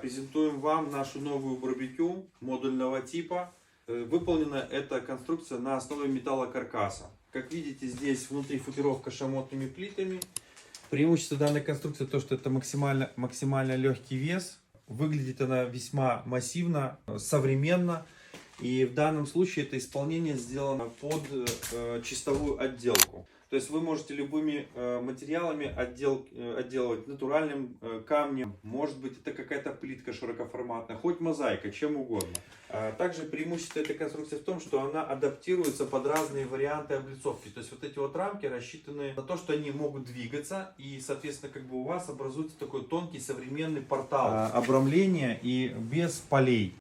Презентуем вам нашу новую барбекю модульного типа. Выполнена эта конструкция на основе металлокаркаса. Как видите, здесь внутри футировка шамотными плитами. Преимущество данной конструкции то, что это максимально легкий вес. Выглядит она весьма массивно, современно. И в данном случае это исполнение сделано под чистовую отделку. То есть вы можете любыми материалами отделывать натуральным камнем. Может быть, это какая-то плитка широкоформатная, хоть мозаика, чем угодно. Также преимущество этой конструкции в том, что она адаптируется под разные варианты облицовки. То есть вот эти вот рамки рассчитаны на то, что они могут двигаться. И, соответственно, как бы у вас образуется такой тонкий современный портал обрамления и без полей.